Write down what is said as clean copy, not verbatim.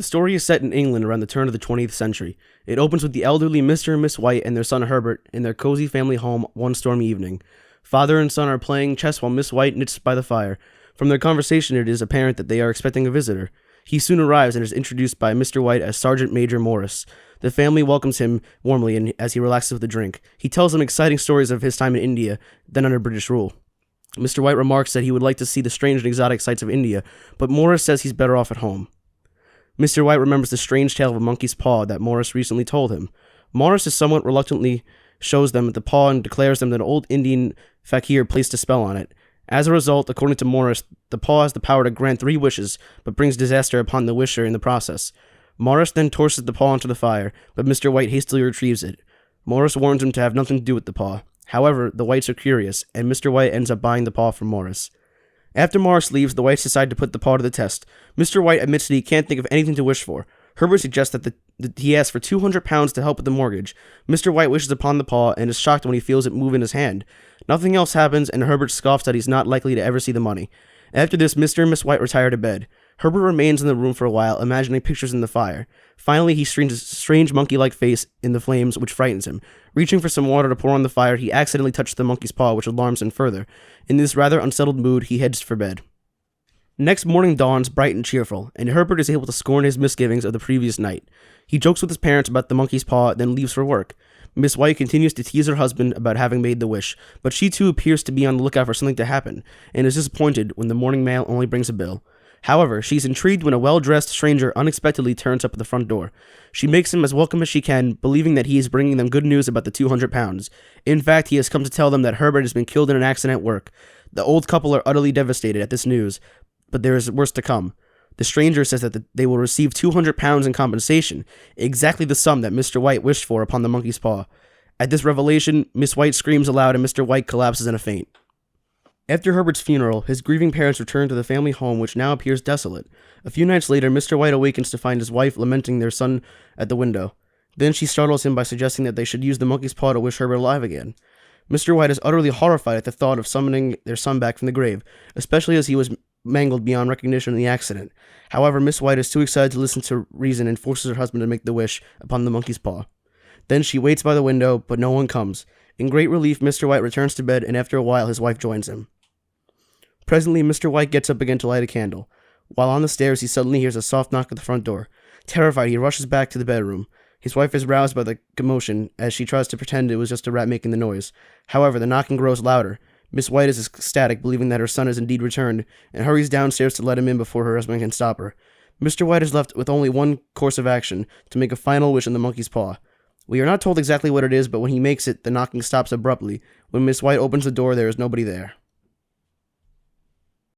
The story is set in England around the turn of the 20th century. It opens with the elderly Mr. and Miss White and their son Herbert in their cozy family home one stormy evening. Father and son are playing chess while Miss White knits by the fire. From their conversation, it is apparent that they are expecting a visitor. He soon arrives and is introduced by Mr. White as Sergeant Major Morris. The family welcomes him warmly and as he relaxes with a drink. He tells them exciting stories of his time in India, then under British rule. Mr. White remarks that he would like to see the strange and exotic sights of India, but Morris says he's better off at home. Mr. White remembers the strange tale of a monkey's paw that Morris recently told him. Morris is somewhat reluctantly shows them the paw and declares them that an old Indian fakir placed a spell on it. As a result, according to Morris, the paw has the power to grant 3 wishes, but brings disaster upon the wisher in the process. Morris then tosses the paw into the fire, but Mr. White hastily retrieves it. Morris warns him to have nothing to do with the paw. However, the Whites are curious, and Mr. White ends up buying the paw from Morris. After Morris leaves, the Whites decide to put the paw to the test. Mr. White admits that he can't think of anything to wish for. Herbert suggests that he asks for £200 to help with the mortgage. Mr. White wishes upon the paw and is shocked when he feels it move in his hand. Nothing else happens, and Herbert scoffs that he's not likely to ever see the money. After this, Mr. and Miss White retire to bed. Herbert remains in the room for a while, imagining pictures in the fire. Finally, he sees a strange monkey-like face in the flames, which frightens him. Reaching for some water to pour on the fire, he accidentally touches the monkey's paw, which alarms him further. In this rather unsettled mood, he heads for bed. Next morning dawns bright and cheerful, and Herbert is able to scorn his misgivings of the previous night. He jokes with his parents about the monkey's paw, then leaves for work. Miss White continues to tease her husband about having made the wish, but she too appears to be on the lookout for something to happen, and is disappointed when the morning mail only brings a bill. However, she's intrigued when a well-dressed stranger unexpectedly turns up at the front door. She makes him as welcome as she can, believing that he is bringing them good news about the £200. In fact, he has come to tell them that Herbert has been killed in an accident at work. The old couple are utterly devastated at this news, but there is worse to come. The stranger says that they will receive £200 in compensation, exactly the sum that Mr. White wished for upon the monkey's paw. At this revelation, Miss White screams aloud and Mr. White collapses in a faint. After Herbert's funeral, his grieving parents return to the family home, which now appears desolate. A few nights later, Mr. White awakens to find his wife lamenting their son at the window. Then she startles him by suggesting that they should use the monkey's paw to wish Herbert alive again. Mr. White is utterly horrified at the thought of summoning their son back from the grave, especially as he was mangled beyond recognition in the accident. However, Miss White is too excited to listen to reason and forces her husband to make the wish upon the monkey's paw. Then she waits by the window, but no one comes. In great relief, Mr. White returns to bed, and after a while his wife joins him. Presently, Mr. White gets up again to light a candle. While on the stairs, he suddenly hears a soft knock at the front door. Terrified, he rushes back to the bedroom. His wife is roused by the commotion, as she tries to pretend it was just a rat making the noise. However, the knocking grows louder. Miss White is ecstatic, believing that her son has indeed returned, and hurries downstairs to let him in before her husband can stop her. Mr. White is left with only one course of action, to make a final wish on the monkey's paw. We are not told exactly what it is, but when he makes it, the knocking stops abruptly. When Miss White opens the door, there is nobody there.